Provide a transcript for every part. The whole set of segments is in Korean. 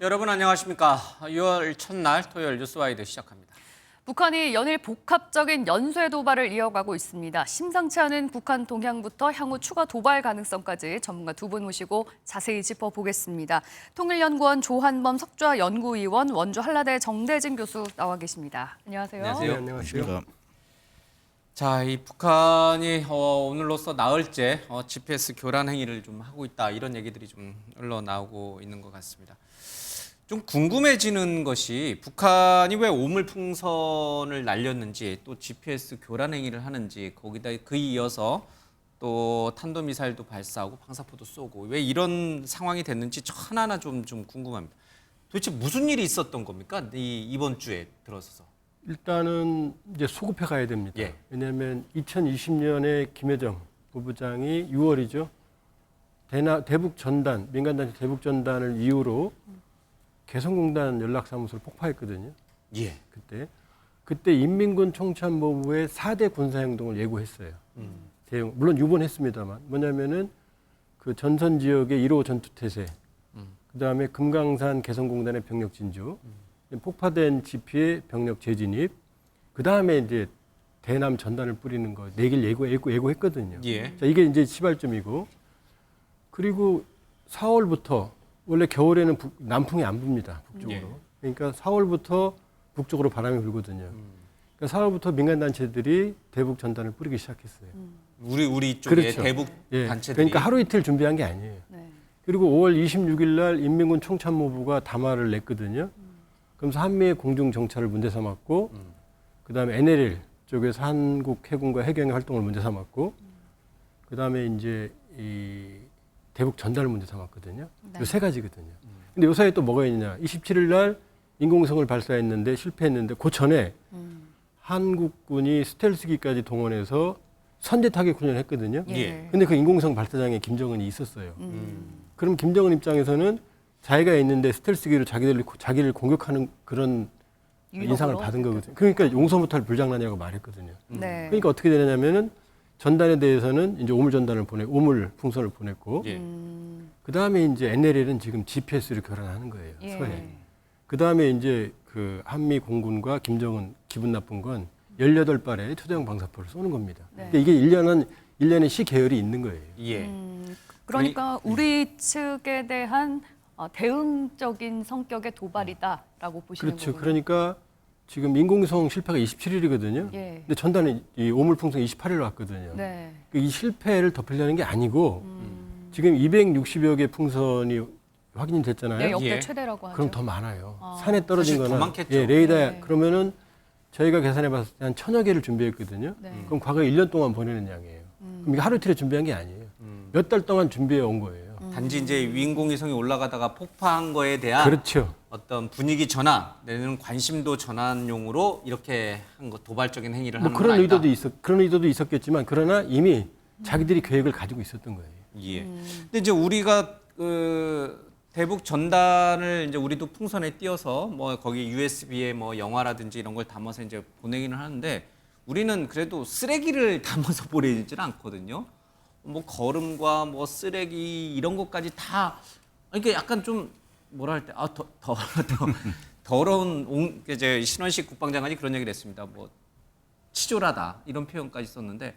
여러분 안녕하십니까. 6월 첫날 토요일 뉴스와이드 시작합니다. 북한이 연일 복합적인 연쇄 도발을 이어가고 있습니다. 심상치 않은 북한 동향부터 향후 추가 도발 가능성까지 전문가 두 분 모시고 자세히 짚어보겠습니다. 통일연구원 조한범 석좌연구위원, 원주 한라대 정대진 교수 나와 계십니다. 안녕하세요. 안녕하세요. 네, 안녕하세요. 자, 이 북한이 오늘로써 나흘째 GPS 교란 행위를 좀 하고 있다 이런 얘기들이 좀 흘러나오고 있는 것 같습니다. 좀 궁금해지는 것이 북한이 왜 오물풍선을 날렸는지 또 GPS 교란 행위를 하는지 거기다 그에 이어서 또 탄도미사일도 발사하고 방사포도 쏘고 왜 이런 상황이 됐는지 하나하나 좀 궁금합니다. 도대체 무슨 일이 있었던 겁니까? 이번 주에 들어서서. 일단은 이제 소급해 가야 됩니다. 예. 왜냐하면 2020년에 김여정 부부장이 6월이죠. 대북 전단, 민간단체 대북 전단을 이유로 개성공단 연락사무소를 폭파했거든요. 예. 그때 인민군 총참모부의 4대 군사행동을 예고했어요. 대응, 물론 유본했습니다만 뭐냐면은 그 전선 지역의 1호 전투태세, 그다음에 금강산 개성공단의 병력 진주, 폭파된 지피의 병력 재진입, 그다음에 이제 대남 전단을 뿌리는 거 4개를 예고했거든요. 예. 자, 이게 이제 시발점이고, 그리고 4월부터 원래 겨울에는 남풍이 안 붑니다. 북쪽으로. 예. 그러니까 4월부터 북쪽으로 바람이 불거든요. 그러니까 4월부터 민간 단체들이 대북 전단을 뿌리기 시작했어요. 우리 쪽에 그렇죠. 대북 예. 단체들이 그러니까 하루 이틀 준비한 게 아니에요. 네. 그리고 5월 26일 날 인민군 총참모부가 담화를 냈거든요. 그러면서 한미의 공중 정찰을 문제 삼았고, 그다음에 NLL 쪽에서 한국 해군과 해경의 활동을 문제 삼았고, 그다음에 이제 이 대북 전단을 문제 삼았거든요. 네. 이 세 가지거든요. 근데 요 사이에 또 뭐가 있느냐? 27일 날 인공위성을 발사했는데 실패했는데 그 전에 한국군이 스텔스기까지 동원해서 선제 타격 훈련을 했거든요. 예. 근데 그 인공위성 발사장에 김정은이 있었어요. 그럼 김정은 입장에서는 자기가 있는데 스텔스기로 자기를 공격하는 그런 인상을 받은 거거든요. 그러니까 용서 못할 불장난이라고 말했거든요. 네. 그러니까 어떻게 되냐면은 전단에 대해서는 이제 오물 전단을 오물 풍선을 보냈고, 예. 그 다음에 이제 NLL은 지금 GPS를 교란하는 거예요. 예. 서해. 그 다음에 이제 그 한미 공군과 김정은 기분 나쁜 건 18발의 초대형 방사포를 쏘는 겁니다. 네. 그러니까 이게 1년의 시계열이 있는 거예요. 예. 그러니까 우리 측에 대한 대응적인 성격의 도발이다라고 보시는 그렇죠. 거군요. 그러니까 지금 인공위성 실패가 27일이거든요. 예. 근데 전단이 이 오물풍선 28일 왔거든요. 네. 이 실패를 덮으려는 게 아니고 지금 260여 개 풍선이 확인이 됐잖아요. 네, 역대 예. 최대라고 하죠. 그럼 더 많아요. 산에 떨어진 사실 더 거나 많겠죠. 예, 레이더 네. 그러면은 저희가 계산해 봤을 때 한 1000여 개를 준비했거든요. 네. 그럼 과거 1년 동안 보내는 양이에요. 그럼 이게 하루 이틀에 준비한 게 아니에요. 몇 달 동안 준비해 온 거예요. 단지 이제 인공위성이 올라가다가 폭파한 거에 대한 그렇죠. 어떤 분위기 전환, 내는 관심도 전환용으로 이렇게 한 거 도발적인 행위를 뭐 하는 건 아니다. 그런 의도도 있었겠지만 그러나 이미 자기들이 계획을 가지고 있었던 거예요. 예. 근데 이제 우리가 대북 전단을 이제 우리도 풍선에 띄어서 뭐 거기 USB에 뭐 영화라든지 이런 걸 담아서 이제 보내기는 하는데 우리는 그래도 쓰레기를 담아서 보내지는 않거든요. 뭐 거름과 뭐 쓰레기 이런 것까지 다 이게 약간 좀 뭐라 할 때 더러운 이제 신원식 국방장관이 그런 얘기를 했습니다. 뭐 치졸하다 이런 표현까지 썼는데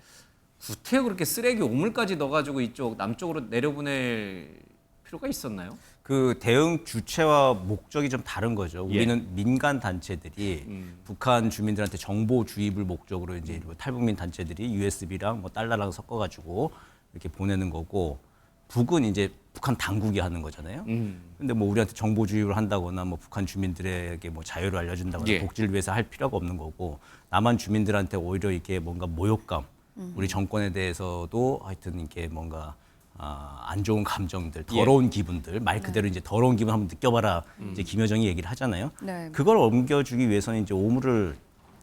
구태여 그렇게 쓰레기 오물까지 넣어가지고 이쪽 남쪽으로 내려보낼 필요가 있었나요? 그 대응 주체와 목적이 좀 다른 거죠. 예. 우리는 민간 단체들이 북한 주민들한테 정보 주입을 목적으로 이제 탈북민 단체들이 USB랑 뭐 달러랑 섞어가지고 이렇게 보내는 거고, 북은 이제 북한 당국이 하는 거잖아요. 근데 뭐 우리한테 정보 주입을 한다거나 뭐 북한 주민들에게 뭐 자유를 알려준다거나 예. 복지를 위해서 할 필요가 없는 거고, 남한 주민들한테 오히려 이게 뭔가 모욕감, 우리 정권에 대해서도 하여튼 이렇게 뭔가 안 좋은 감정들, 더러운 기분들, 말 그대로 이제 더러운 기분 한번 느껴봐라. 이제 김여정이 얘기를 하잖아요. 네. 그걸 옮겨주기 위해서는 이제 오물을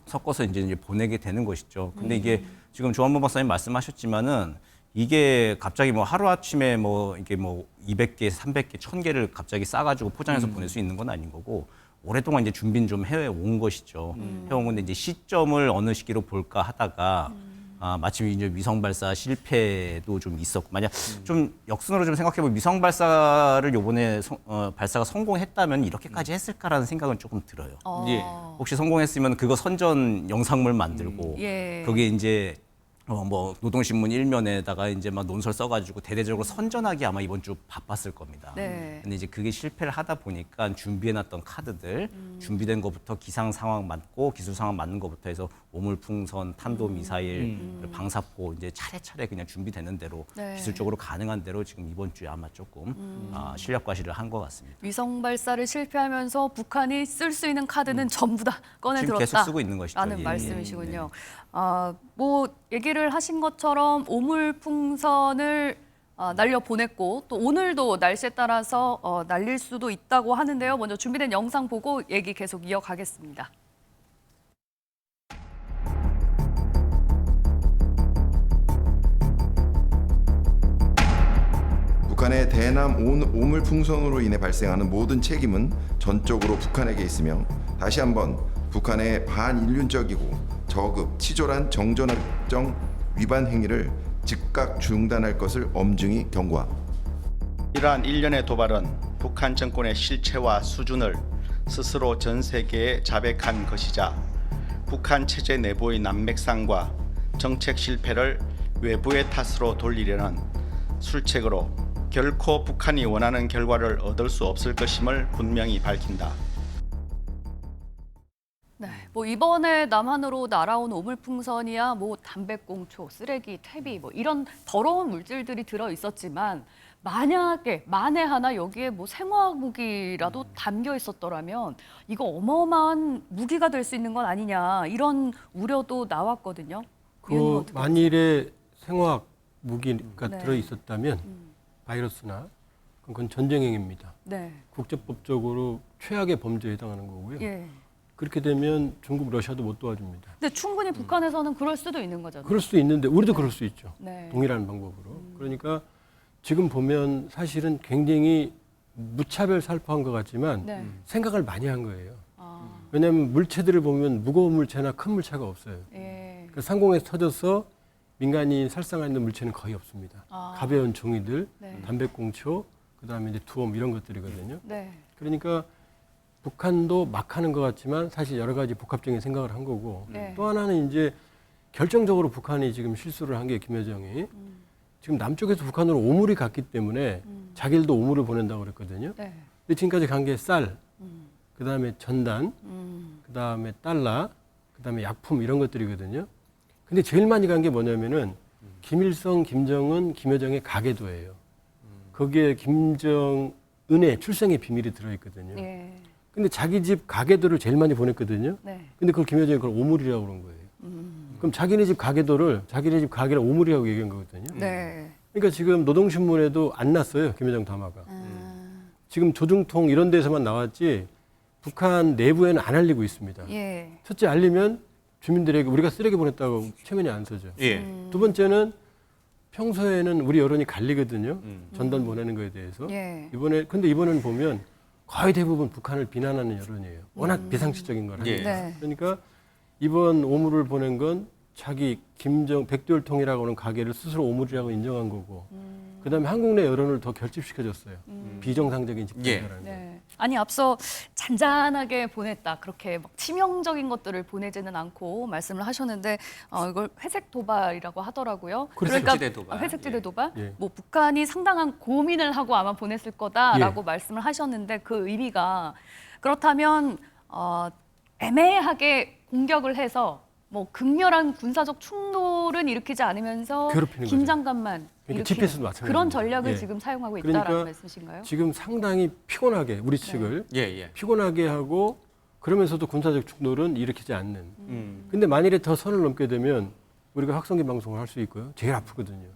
섞어서 이제 보내게 되는 것이죠. 근데 이게 지금 조한범 박사님 말씀하셨지만은 이게 갑자기 뭐 하루아침에 뭐 이게 뭐 200개, 300개, 1000개를 갑자기 싸가지고 포장해서 보낼 수 있는 건 아닌 거고, 오랫동안 이제 준비는 좀 해온 것이죠. 해온 건데 이제 시점을 어느 시기로 볼까 하다가 마침 이제 위성 발사 실패도 좀 있었고 만약 좀 역순으로 좀 생각해보면 위성 발사를 요번에 발사가 성공했다면 이렇게까지 했을까라는 생각은 조금 들어요. 예. 혹시 성공했으면 그거 선전 영상물 만들고 예. 거기에 이제 뭐 노동신문 1면에다가 이제 막 논설 써가지고 대대적으로 선전하기 아마 이번 주 바빴을 겁니다. 네. 근데 이제 그게 실패를 하다 보니까 준비해놨던 카드들, 준비된 것부터 기상 상황 맞고 기술 상황 맞는 것부터 해서 오물풍선, 탄도 미사일, 방사포 이제 차례차례 그냥 준비되는 대로 네. 기술적으로 가능한 대로 지금 이번 주에 아마 조금 실력 과시를 한 것 같습니다. 위성 발사를 실패하면서 북한이 쓸 수 있는 카드는 전부 다 꺼내 지금 들었다. 계속 쓰고 있는 것이죠. 라는 예, 말씀이시군요. 예, 뭐 얘기를 하신 것처럼 오물풍선을 날려 보냈고 또 오늘도 날씨에 따라서 날릴 수도 있다고 하는데요. 먼저 준비된 영상 보고 얘기 계속 이어가겠습니다. 북한의 대남 오물풍선으로 인해 발생하는 모든 책임은 전적으로 북한에게 있으며 다시 한번 북한의 반인륜적이고 저급, 치졸한 정전협정 위반 행위를 즉각 중단할 것을 엄중히 경고합니다. 이러한 일련의 도발은 북한 정권의 실체와 수준을 스스로 전 세계에 자백한 것이자 북한 체제 내부의 난맥상과 정책 실패를 외부의 탓으로 돌리려는 술책으로 결코 북한이 원하는 결과를 얻을 수 없을 것임을 분명히 밝힌다. 네, 뭐 이번에 남한으로 날아온 오물풍선이야 뭐 담배꽁초, 쓰레기, 퇴비 뭐 이런 더러운 물질들이 들어 있었지만 만에 하나 여기에 뭐 생화학 무기라도 담겨 있었더라면 이거 어마어마한 무기가 될 수 있는 건 아니냐 이런 우려도 나왔거든요. 의원님 그 어떻게 만일에 생화학 무기가 네. 들어 있었다면 바이러스나 그건 전쟁 행위입니다. 네, 국제법적으로 최악의 범죄에 해당하는 거고요. 예. 그렇게 되면 중국, 러시아도 못 도와줍니다. 근데 충분히 북한에서는 그럴 수도 있는 거잖아요. 그럴 수도 있는데 우리도 그럴 수 있죠. 네. 동일한 방법으로. 그러니까 지금 보면 사실은 굉장히 무차별 살포한 것 같지만 네. 생각을 많이 한 거예요. 아, 왜냐하면 물체들을 보면 무거운 물체나 큰 물체가 없어요. 예. 그러니까 상공에서 터져서 민간이 살상하는 물체는 거의 없습니다. 아. 가벼운 종이들, 네. 담배꽁초, 그다음에 이제 두엄 이런 것들이거든요. 네. 그러니까 북한도 막 하는 것 같지만 사실 여러 가지 복합적인 생각을 한 거고 네. 또 하나는 이제 결정적으로 북한이 지금 실수를 한 게 김여정이 지금 남쪽에서 북한으로 오물이 갔기 때문에 자기들도 오물을 보낸다고 그랬거든요. 네. 근데 지금까지 간 게 쌀, 그다음에 전단, 그다음에 달러, 그다음에 약품 이런 것들이거든요. 근데 제일 많이 간 게 뭐냐면은 김일성, 김정은, 김여정의 가계도예요. 거기에 김정은의 출생의 비밀이 들어있거든요. 예. 근데 자기 집 가계도를 제일 많이 보냈거든요. 네. 근데 그걸 김여정이 그걸 오물이라고 그런 거예요. 그럼 자기네 집 가계도를 자기네 집 가계를 오물이라고 얘기한 거거든요. 네. 그러니까 지금 노동신문에도 안 났어요. 김여정 담화가. 지금 조중통 이런 데서만 나왔지 북한 내부에는 안 알리고 있습니다. 예. 첫째 알리면 주민들에게 우리가 쓰레기 보냈다고 체면이 안 서죠. 예. 두 번째는 평소에는 우리 여론이 갈리거든요. 전단 보내는 거에 대해서. 예. 근데 이번에는 보면 거의 대부분 북한을 비난하는 여론이에요. 워낙 비상식적인 걸 하니까. 예. 네. 그러니까 이번 오물을 보낸 건 자기 백두혈통이라고 하는 가게를 스스로 오물이라고 인정한 거고 그다음에 한국 내 여론을 더 결집시켜줬어요. 비정상적인 집단이라는 거. 네. 아니 앞서 잔잔하게 보냈다 그렇게 막 치명적인 것들을 보내지는 않고 말씀을 하셨는데 이걸 회색 도발이라고 하더라고요. 그렇죠. 회색지대 도발. 회색지대 예. 도발. 예. 뭐 북한이 상당한 고민을 하고 아마 보냈을 거다라고 말씀을 하셨는데 그 의미가 그렇다면 애매하게 공격을 해서 뭐 극렬한 군사적 충돌은 일으키지 않으면서 괴롭히는 거죠. 긴장감만 그러니까 일으키는 GPS도 마찬가지입니다. 그런 전략을 예. 지금 사용하고 있다라는 그러니까 말씀이신가요? 지금 상당히 피곤하게 우리 측을 예, 예. 피곤하게 하고 그러면서도 군사적 충돌은 일으키지 않는. 근데 만일에 더 선을 넘게 되면 우리가 확성기 방송을 할 수 있고요. 제일 아프거든요.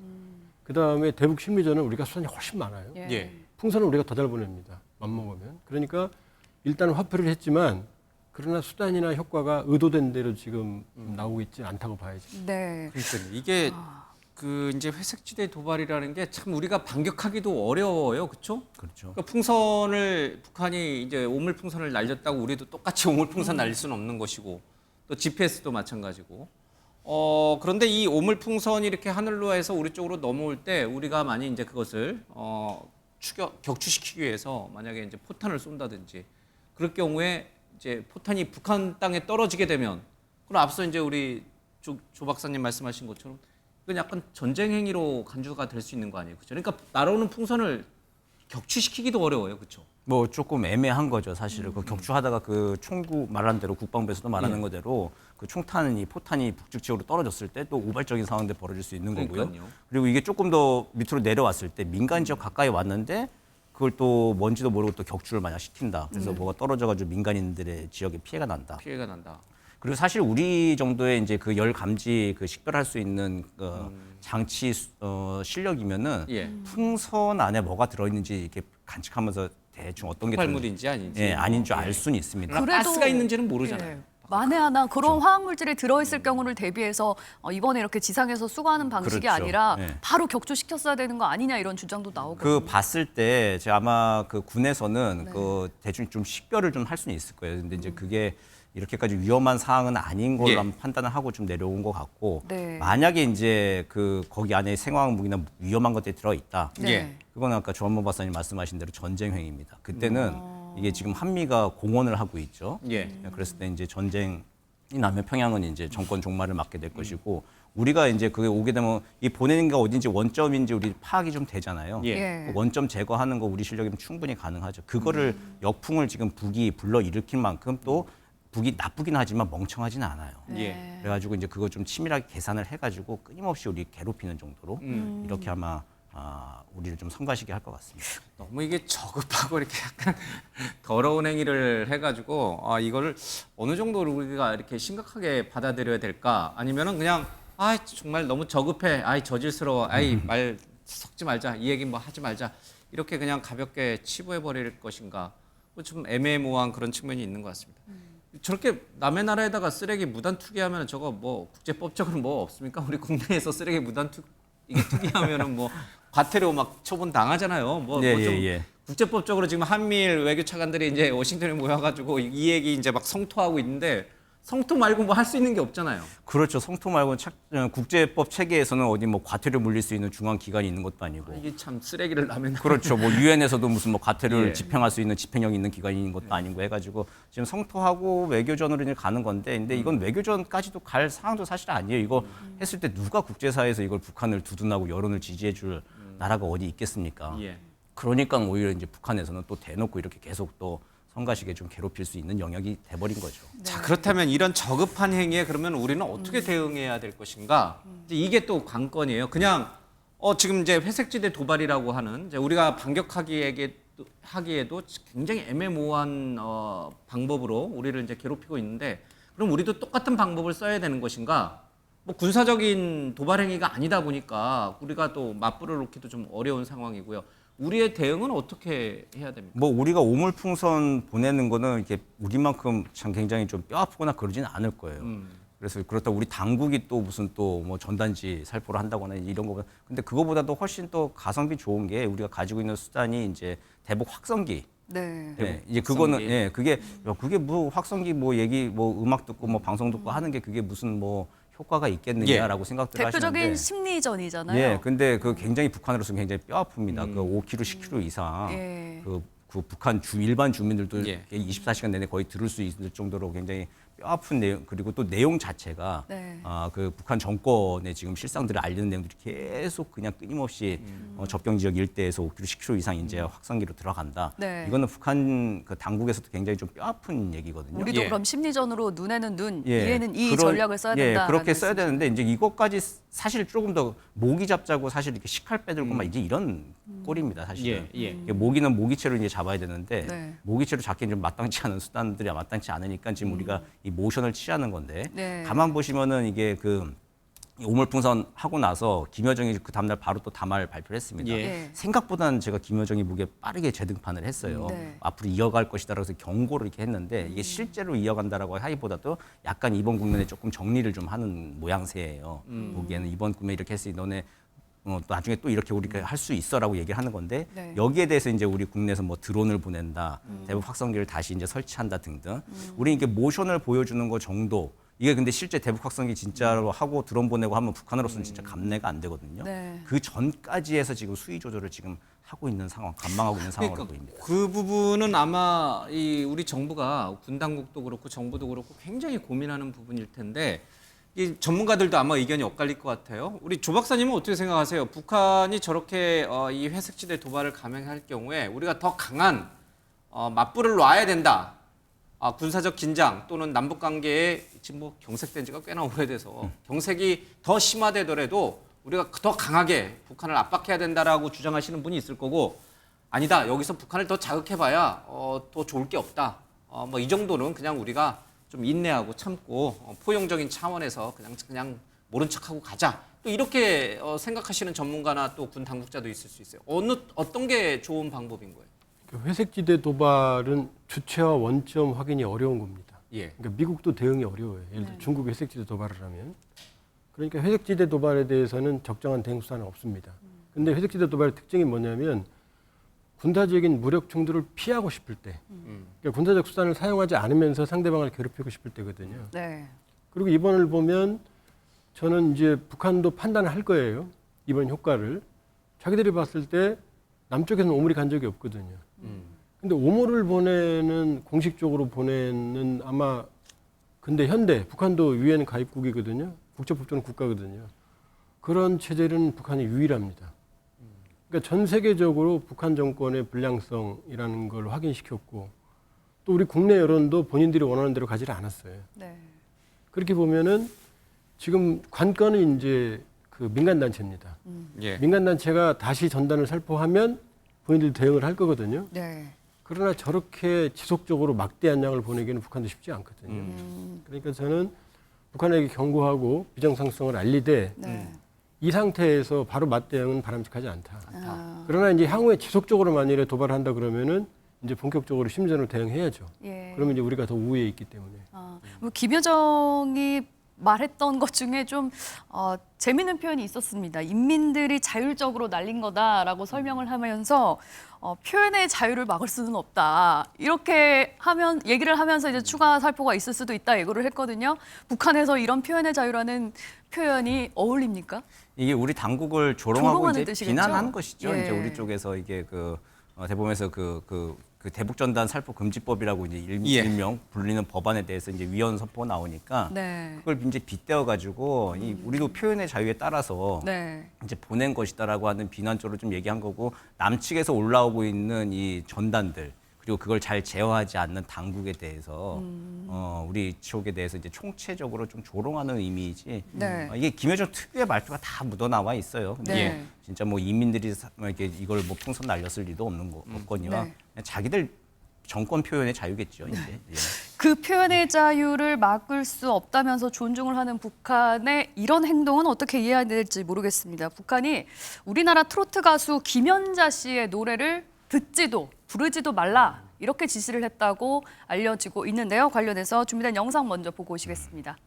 그다음에 대북 심리전은 우리가 수단이 훨씬 많아요. 예. 풍선은 우리가 더 잘 보냅니다. 맘먹으면. 그러니까 일단 화폐를 했지만 그러나 수단이나 효과가 의도된 대로 지금 나오고 있지 않다고 봐야죠. 네. 그러니까 이게 그 이제 회색지대 도발이라는 게 참 우리가 반격하기도 어려워요, 그렇죠? 그렇죠. 그러니까 풍선을 북한이 이제 오물 풍선을 날렸다고 우리도 똑같이 오물 풍선 날릴 수는 없는 것이고 또 GPS도 마찬가지고 그런데 이 오물풍선이 이렇게 하늘로 해서 우리 쪽으로 넘어올 때 우리가 만약 이제 그것을 격추시키기 위해서 만약에 이제 포탄을 쏜다든지 그럴 경우에 이제 포탄이 북한 땅에 떨어지게 되면 그럼 앞서 이제 우리 조 박사님 말씀하신 것처럼 이건 약간 전쟁 행위로 간주가 될 수 있는 거 아니에요, 그렇죠? 그러니까 날아오는 풍선을 격추시키기도 어려워요, 그렇죠? 뭐 조금 애매한 거죠, 사실은. 그 격추하다가 그 총구 말한 대로 국방부에서도 말하는 거대로 그 총탄이 포탄이 북측 지역으로 떨어졌을 때 또 우발적인 상황들이 벌어질 수 있는 거고요. 그러니까요. 그리고 이게 조금 더 밑으로 내려왔을 때 민간 지역 가까이 왔는데 그걸 또 뭔지도 모르고 또 격추를 만약 시킨다. 그래서 뭐가 떨어져가지고 민간인들의 지역에 피해가 난다. 피해가 난다. 그리고 사실 우리 정도의 이제 그 열 감지 그 식별할 수 있는 장치 실력이면은 예. 풍선 안에 뭐가 들어있는지 이렇게 간직하면서 대충 어떤 게 폭발물인지 아닌지. 예, 아닌 줄 알 수는 있습니다. 그러나 가스가 있는지는 모르잖아요. 예. 만에 하나 그런 화학물질이 들어있을 경우를 대비해서 이번에 이렇게 지상에서 수거하는 방식이 그렇죠. 아니라 예. 바로 격추시켰어야 되는 거 아니냐 이런 주장도 나오고. 그 봤을 때 제가 아마 그 군에서는 그 대충 좀 식별을 좀 할 수는 있을 거예요. 근데 이제 그게 이렇게까지 위험한 사항은 아닌 걸로 예. 한번 판단을 하고 좀 내려온 것 같고 네. 만약에 이제 그 거기 안에 생화학 무기나 위험한 것들이 들어 있다. 네. 예. 그건 아까 조한모 박사님 말씀하신 대로 전쟁 행위입니다. 그때는 이게 지금 한미가 공언을 하고 있죠. 예. 그랬을 때 이제 전쟁이 나면 평양은 이제 정권 종말을 맞게 될 것이고 우리가 이제 그게 오게 되면 이 보내는 게 어딘지 원점인지 우리 파악이 좀 되잖아요. 예. 예. 그 원점 제거하는 거 우리 실력이면 충분히 가능하죠. 그거를 역풍을 지금 북이 불러 일으킬 만큼 또 북이 나쁘긴 하지만 멍청하지는 않아요. 예. 그래가지고 이제 그거 좀 치밀하게 계산을 해가지고 끊임없이 우리 괴롭히는 정도로 이렇게 아마 우리를 좀 성가시게 할 것 같습니다. 너무 이게 저급하고 이렇게 약간 더러운 행위를 해가지고 이거를 어느 정도로 우리가 이렇게 심각하게 받아들여야 될까? 아니면은 그냥 정말 너무 저급해, 저질스러워, 말 섞지 말자, 이 얘기 뭐 하지 말자 이렇게 그냥 가볍게 치부해 버릴 것인가? 좀 애매모호한 그런 측면이 있는 것 같습니다. 저렇게 남의 나라에다가 쓰레기 무단 투기하면 저거 뭐 국제법적으로 뭐 없습니까? 우리 국내에서 쓰레기 무단 투기하면은 뭐 과태료 막 처분 당하잖아요. 뭐 좀 국제법적으로 지금 한미일 외교 차관들이 이제 워싱턴에 모여가지고 이 얘기 이제 막 성토하고 있는데 성토 말고 뭐 할 수 있는 게 없잖아요. 그렇죠. 성토 말고 국제법 체계에서는 어디 뭐 과태료 물릴 수 있는 중앙 기관이 있는 것도 아니고. 이게 참 쓰레기를 남의 나라에 그렇죠. 뭐 유엔에서도 무슨 뭐 과태료를 예. 집행할 수 있는 집행력이 있는 기관이 있는 것도 아니고 해가지고 지금 성토하고 외교전으로 이제 가는 건데, 근데 이건 외교전까지도 갈 상황도 사실 아니에요. 이거 했을 때 누가 국제사회에서 이걸 북한을 두둔하고 여론을 지지해줄 나라가 어디 있겠습니까? 예. 그러니까 오히려 이제 북한에서는 또 대놓고 이렇게 계속 또 성가시게 좀 괴롭힐 수 있는 영역이 돼버린 거죠. 자, 그렇다면 이런 저급한 행위에 그러면 우리는 어떻게 대응해야 될 것인가? 이제 이게 또 관건이에요. 그냥 지금 이제 회색지대 도발이라고 하는 이제 우리가 반격하기에도 굉장히 애매모호한 방법으로 우리를 이제 괴롭히고 있는데, 그럼 우리도 똑같은 방법을 써야 되는 것인가? 뭐 군사적인 도발 행위가 아니다 보니까 우리가 또 맞불을 놓기도 좀 어려운 상황이고요. 우리의 대응은 어떻게 해야 됩니까? 뭐 우리가 오물풍선 보내는 거는 이렇게 우리만큼 참 굉장히 좀 뼈 아프거나 그러지는 않을 거예요. 그래서 그렇다고 우리 당국이 또 무슨 또 뭐 전단지 살포를 한다거나 이런 거보다, 근데 그거보다도 훨씬 또 가성비 좋은 게 우리가 가지고 있는 수단이 이제 대북 확성기. 네. 네, 이제 그거는 그게 뭐 확성기 뭐 얘기 뭐 음악 듣고 뭐 방송 듣고 하는 게 그게 무슨 뭐 효과가 있겠느냐라고 생각들 대표적인 하시는데. 심리전이잖아요. 예, 근데 그 굉장히 북한으로서는 굉장히 뼈 아픕니다. 그 5km, 10km 이상 예. 그 북한 일반 주민들도 예. 24시간 내내 거의 들을 수 있을 정도로 굉장히 뼈 아픈 내용, 그리고 또 내용 자체가 네. 그 북한 정권의 지금 실상들을 알리는 내용들이 계속 그냥 끊임없이 접경 지역 일대에서 5km, 10km 이상 이제 확성기로 들어간다. 네. 이거는 북한 그 당국에서도 굉장히 좀 뼈 아픈 얘기거든요. 우리도 예. 그럼 심리전으로 눈에는 눈, 예, 이에는 이 그런- 전략을 써야 된다. 예, 그렇게 써야 되는데 이제 이것까지 사실 조금 더 모기 잡자고 사실 이렇게 식칼 빼들고 막 이제 이런 꼴입니다, 사실은. 예, 예. 이게 모기는 모기채로 이제 잡아야 되는데 네. 모기채로 잡기엔 좀 마땅치 않은 수단들이 마땅치 않으니까 지금 우리가 이 모션을 취하는 건데 네. 가만 보시면은 이게 이 오물풍선 하고 나서 김여정이 그 다음날 바로 또 담화를 발표를 했습니다. 예. 네. 생각보다는 제가 김여정이 보기에 빠르게 재등판을 했어요. 네. 앞으로 이어갈 것이다라고 해서 경고를 이렇게 했는데 이게 실제로 이어간다라고 하기보다도 약간 이번 국면에 조금 정리를 좀 하는 모양새예요. 보기에는 이번 국면에 이렇게 했으니 너네 나중에 또 이렇게 우리가 할 수 있어라고 얘기를 하는 건데 네. 여기에 대해서 이제 우리 국내에서 뭐 드론을 보낸다, 대북 확성기를 다시 이제 설치한다 등등 우리 이게 모션을 보여주는 거 정도 이게 근데 실제 대북 확성기 진짜로 하고 드론 보내고 하면 북한으로서는 진짜 감내가 안 되거든요. 네. 그 전까지 해서 지금 수위 조절을 지금 하고 있는 상황, 감망하고 있는 상황으로 그러니까 보입니다. 그 부분은 아마 이 우리 정부가 군 당국도 그렇고 정부도 그렇고 굉장히 고민하는 부분일 텐데 이 전문가들도 아마 의견이 엇갈릴 것 같아요. 우리 조 박사님은 어떻게 생각하세요? 북한이 저렇게 이 회색지대 도발을 감행할 경우에 우리가 더 강한 맞불을 놔야 된다. 군사적 긴장 또는 남북 관계에 지금 뭐 경색된 지가 꽤나 오래돼서 경색이 더 심화되더라도 우리가 더 강하게 북한을 압박해야 된다라고 주장하시는 분이 있을 거고 아니다. 여기서 북한을 더 자극해봐야 더 좋을 게 없다. 뭐 이 정도는 그냥 우리가 좀 인내하고 참고 포용적인 차원에서 그냥 모른 척하고 가자. 또 이렇게 생각하시는 전문가나 또 군 당국자도 있을 수 있어요. 어떤 게 좋은 방법인 거예요? 회색지대 도발은 주체와 원점 확인이 어려운 겁니다. 예. 그러니까 미국도 대응이 어려워요. 예를 들어 중국이 회색지대 도발을 하면. 그러니까 회색지대 도발에 대해서는 적정한 대응 수단은 없습니다. 근데 회색지대 도발의 특징이 뭐냐면 군사적인 무력 충돌을 피하고 싶을 때, 그러니까 군사적 수단을 사용하지 않으면서 상대방을 괴롭히고 싶을 때거든요. 네. 그리고 이번을 보면 저는 이제 북한도 판단을 할 거예요. 이번 효과를. 자기들이 봤을 때 남쪽에서는 오물이 간 적이 없거든요. 근데 오물을 공식적으로 보내는 아마 근데 현대, 북한도 유엔 가입국이거든요. 국제법정 국가거든요. 그런 체제는 북한이 유일합니다. 그러니까 전 세계적으로 북한 정권의 불량성이라는 걸 확인시켰고 또 우리 국내 여론도 본인들이 원하는 대로 가지를 않았어요. 네. 그렇게 보면은 지금 관건은 이제 그 민간단체입니다. 예. 민간단체가 다시 전단을 살포하면 본인들이 대응을 할 거거든요. 네. 그러나 저렇게 지속적으로 막대한 양을 보내기는 북한도 쉽지 않거든요. 그러니까 저는 북한에게 경고하고 비정상성을 알리되 네. 이 상태에서 바로 맞대응은 바람직하지 않다. 그러나 이제 향후에 지속적으로 만일에 도발한다 그러면은 이제 본격적으로 심전으로 대응해야죠. 예. 그러면 이제 우리가 더 우위에 있기 때문에. 뭐 김여정이 말했던 것 중에 좀 재미있는 표현이 있었습니다. 인민들이 자율적으로 날린 거다라고 설명을 하면서 표현의 자유를 막을 수는 없다. 이렇게 얘기를 하면서 이제 추가 살포가 있을 수도 있다 예고를 했거든요. 북한에서 이런 표현의 자유라는 표현이 어울립니까? 이게 우리 당국을 조롱하고 조롱하는 이제 뜻이겠죠? 비난하는 것이죠. 예. 이제 우리 쪽에서 이게 대법원에서 그 대북전단 살포 금지법이라고 이제 예. 일명 불리는 법안에 대해서 이제 위헌 선포가 나오니까 네. 그걸 이제 빗대어 가지고 우리도 표현의 자유에 따라서 네. 이제 보낸 것이다라고 하는 비난적으로 좀 얘기한 거고 남측에서 올라오고 있는 이 전단들 그리고 그걸 잘 제어하지 않는 당국에 대해서 우리 쪽에 대해서 이제 총체적으로 좀 조롱하는 의미이지 네. 이게 김여정 특유의 말투가 다 묻어나와 있어요. 근데 네. 진짜 뭐 이민들이 이렇게 이걸 뭐 풍선 날렸을 리도 없거니와 네. 그냥 자기들 정권 표현의 자유겠죠. 이제. 예. 그 표현의 자유를 막을 수 없다면서 존중을 하는 북한의 이런 행동은 어떻게 이해해야 될지 모르겠습니다. 북한이 우리나라 트로트 가수 김연자 씨의 노래를 듣지도 부르지도 말라 이렇게 지시를 했다고 알려지고 있는데요. 관련해서 준비된 영상 먼저 보고 오시겠습니다.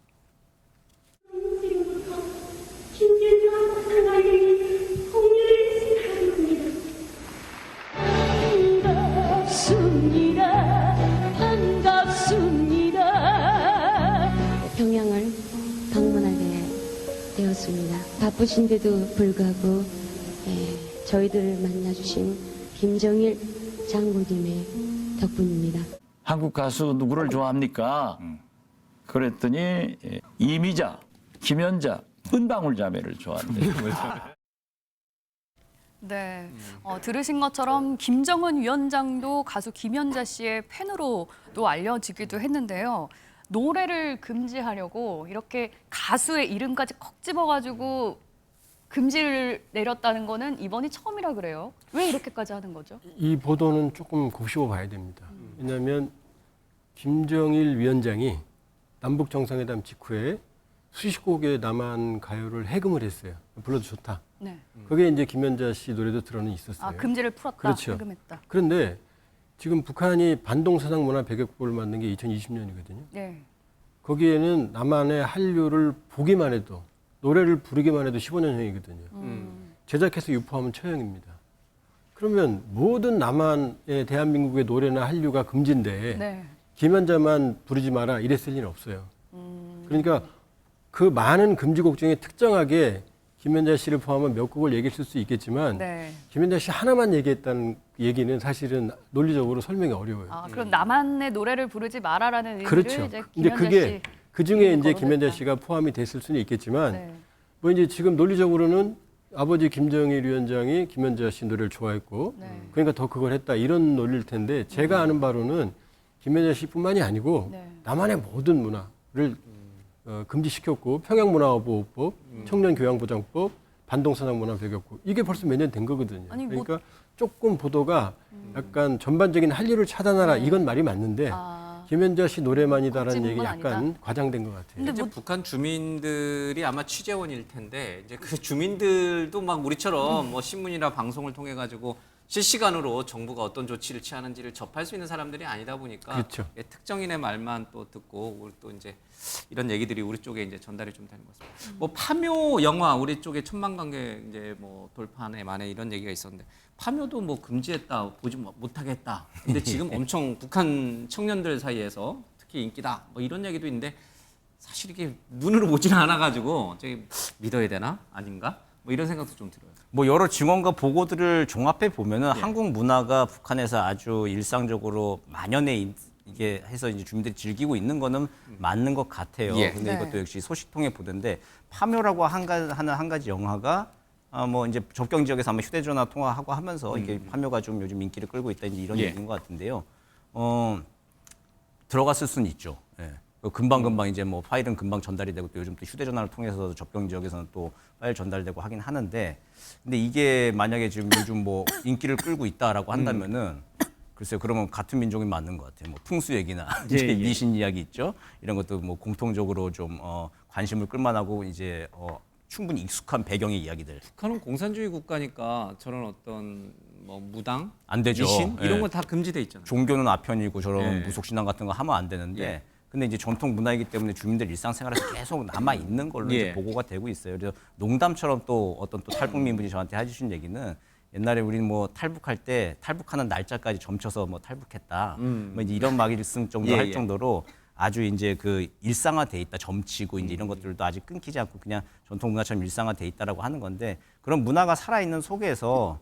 반갑습니다. 평양을 방문하게 되었습니다. 바쁘신데도 불구하고 저희들을 만나주신 김정일 장군님의 덕분입니다. 한국 가수 누구를 좋아합니까? 그랬더니 이미자, 김연자, 은방울 자매를 좋아한대요. 네, 들으신 것처럼 김정은 위원장도 가수 김연자 씨의 팬으로도 알려지기도 했는데요. 노래를 금지하려고 이렇게 가수의 이름까지 콕 집어가지고 금지를 내렸다는 거는 이번이 처음이라 그래요. 왜 이렇게까지 하는 거죠? 이 보도는 조금 곱씹어 봐야 됩니다. 왜냐하면 김정일 위원장이 남북 정상회담 직후에 수십 곡의 남한 가요를 해금을 했어요. 불러도 좋다. 네. 그게 이제 김연자 씨 노래도 들어는 있었어요. 금지를 풀었다, 그렇죠. 해금했다. 그런데 지금 북한이 반동사상 문화 배격법을 만든 게 2020년이거든요. 네. 거기에는 남한의 한류를 보기만 해도 노래를 부르기만 해도 15년형이거든요. 제작해서 유포하면 처형입니다. 그러면 모든 남한의 대한민국의 노래나 한류가 금지인데 네. 김연자만 부르지 마라 이랬을 리는 없어요. 그러니까 그 많은 금지곡 중에 특정하게 김연자 씨를 포함한 몇 곡을 얘기했을 수 있겠지만 네. 김연자 씨 하나만 얘기했다는 얘기는 사실은 논리적으로 설명이 어려워요. 아, 그럼 나만의 노래를 부르지 마라라는 의미를 그렇죠. 이제 근데 김연자 그게 씨 그 중에 이제 거론했다. 김연자 씨가 포함이 됐을 수는 있겠지만 네. 뭐 이제 지금 논리적으로는 아버지 김정일 위원장이 김연자 씨 노래를 좋아했고 네. 그러니까 더 그걸 했다 이런 논리일 텐데 제가 아는 바로는 김연자 씨뿐만이 아니고 네. 남한의 모든 문화를 금지시켰고 평양문화보호법, 청년교양보장법, 반동산업문화배격법 이게 벌써 몇 년 된 거거든요. 아니, 뭐- 그러니까 조금 보도가 약간 전반적인 한류를 차단하라 이건 말이 맞는데 아, 김연자 씨 노래만이다라는 꼭 얘기 집은 약간 아니다. 과장된 것 같아요. 근데 이제 뭐- 북한 주민들이 아마 취재원일 텐데 이제 그 주민들도 막 우리처럼 뭐 신문이나 방송을 통해 가지고 실시간으로 정부가 어떤 조치를 취하는지를 접할 수 있는 사람들이 아니다 보니까 그렇죠. 예, 특정인의 말만 또 듣고 우리 또 이제 이런 얘기들이 우리 쪽에 이제 전달이 좀 되는 것 같습니다. 뭐 파묘 영화 우리 쪽에 1000만 관객 이제 뭐 돌파하네 만에 이런 얘기가 있었는데 파묘도 뭐 금지했다 보지 못하겠다. 근데 지금 엄청 북한 청년들 사이에서 특히 인기다 뭐 이런 얘기도 있는데 사실 이게 눈으로 보지는 않아가지고 저기 믿어야 되나 아닌가 뭐 이런 생각도 좀 들어요. 뭐 여러 증언과 보고들을 종합해 보면은 한국 문화가 북한에서 아주 일상적으로 만연해 이게 해서 이제 주민들이 즐기고 있는 거는 맞는 것 같아요. 예. 근데 네. 이것도 역시 소식 통해 보던데 파묘라고 하는 한 가지 영화가 뭐 이제 접경 지역에서 아마 휴대전화 통화하고 하면서 이게 파묘가 좀 요즘 인기를 끌고 있다 이제 이런 예. 얘기인 것 같은데요. 들어갔을 수는 있죠. 예. 금방 이제 뭐 파일은 금방 전달이 되고 또 요즘 또 휴대전화를 통해서 접경 지역에서는 또 파일 전달되고 하긴 하는데 근데 이게 만약에 지금 요즘 뭐 인기를 끌고 있다라고 한다면은 글쎄요 그러면 같은 민족이 맞는 것 같아요. 뭐 풍수 얘기나 이제 미신 이야기 있죠. 이런 것도 뭐 공통적으로 좀 관심을 끌만하고 이제 충분히 익숙한 배경의 이야기들. 북한은 공산주의 국가니까 저런 어떤 뭐 무당, 안 되죠. 미신 이런 예. 건 다 금지돼 있잖아요. 종교는 아편이고 저런 예. 무속신앙 같은 거 하면 안 되는데 예. 근데 이제 전통 문화이기 때문에 주민들 일상생활에서 계속 남아 있는 걸로 예. 이제 보고가 되고 있어요. 그래서 농담처럼 또 어떤 또 탈북민분이 저한테 해주신 얘기는 옛날에 우리는 뭐 탈북할 때 탈북하는 날짜까지 점쳐서 뭐 탈북했다. 뭐 이제 이런 말씀 정도 예, 할 예. 정도로 아주 이제 그 일상화돼 있다. 점치고 이제 이런 것들도 아직 끊기지 않고 그냥 전통 문화처럼 일상화돼 있다라고 하는 건데 그런 문화가 살아 있는 속에서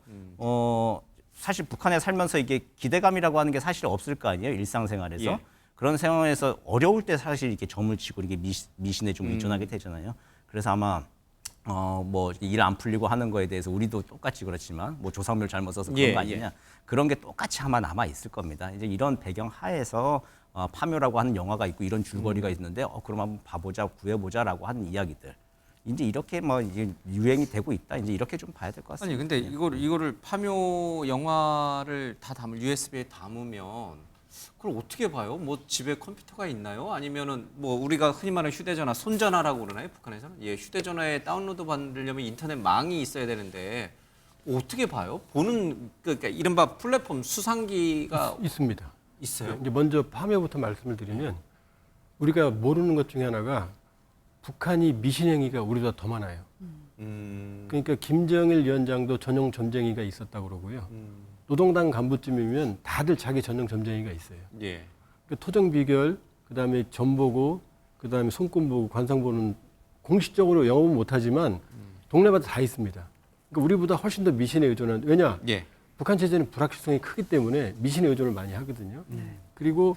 사실 북한에 살면서 이게 기대감이라고 하는 게 사실 없을 거 아니에요. 일상생활에서. 예. 그런 상황에서 어려울 때 사실 이렇게 점을 치고 이게 미신에 좀 의존하게 되잖아요. 그래서 아마 뭐 일 안 풀리고 하는 거에 대해서 우리도 똑같이 그렇지만 뭐 조상묘를 잘못 써서 그런 예, 거 아니냐 그런 게 똑같이 아마 남아 있을 겁니다. 이제 이런 배경 하에서 파묘라고 하는 영화가 있고 이런 줄거리가 있는데 그럼 한번 봐보자 구해보자라고 하는 이야기들 이제 이렇게 뭐 이제 유행이 되고 있다 이제 이렇게 좀 봐야 될 것 아니 같습니다. 근데 이거를 파묘 영화를 다 담을 USB에 담으면 그걸 어떻게 봐요? 뭐 집에 컴퓨터가 있나요? 아니면은 뭐 우리가 흔히 말하는 휴대전화, 손전화라고 그러나요? 북한에서는 예, 휴대전화에 다운로드 받으려면 인터넷 망이 있어야 되는데 어떻게 봐요? 보는 그러니까 이른바 플랫폼 수상기가 있습니다. 있어요. 이제 먼저 파묘부터 말씀을 드리면 우리가 모르는 것 중에 하나가 북한이 미신행위가 우리보다 더 많아요. 그러니까 김정일 위원장도 전용 점쟁이가 있었다고 그러고요. 노동당 간부쯤이면 다들 자기 전용 점쟁이가 있어요. 예. 그러니까 토정 비결, 그다음에 점보고, 그다음에 손금 보고, 관상 보는 공식적으로 영업은 못하지만 동네마다 다 있습니다. 그러니까 우리보다 훨씬 더 미신에 의존한 왜냐? 예. 북한 체제는 불확실성이 크기 때문에 미신에 의존을 많이 하거든요. 그리고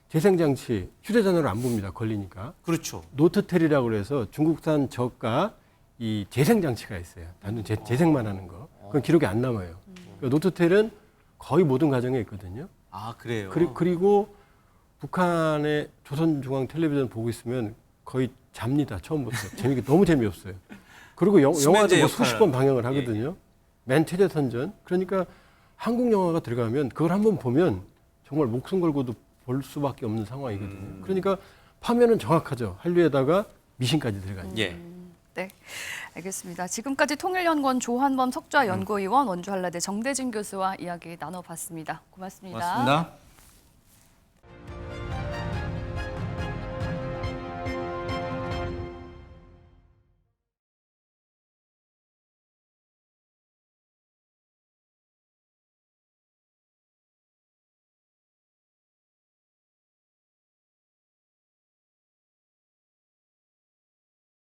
재생장치, 휴대전화를 안 봅니다. 걸리니까. 그렇죠. 노트텔이라고 그래서 중국산 저가 이 재생장치가 있어요. 단순 재생만 하는 거. 그건 기록이 안 남아요. 그러니까 노트텔은 거의 모든 가정에 있거든요. 아, 그래요. 그리고 북한의 조선중앙텔레비전 보고 있으면 거의 잡니다. 처음부터. 재미가 너무 재미없어요. 그리고 영화도 수면제 뭐 역할. 수십 번 방영을 하거든요. 맨 최대선전. 그러니까 한국 영화가 들어가면 그걸 한번 보면 정말 목숨 걸고도 볼 수밖에 없는 상황이거든요. 그러니까 파면은 정확하죠. 한류에다가 미신까지 들어가니까. 예. 네, 알겠습니다. 지금까지 통일연구원 조한범 석좌 연구위원, 원주한라대 정대진 교수와 이야기 나눠봤습니다. 고맙습니다. 고맙습니다.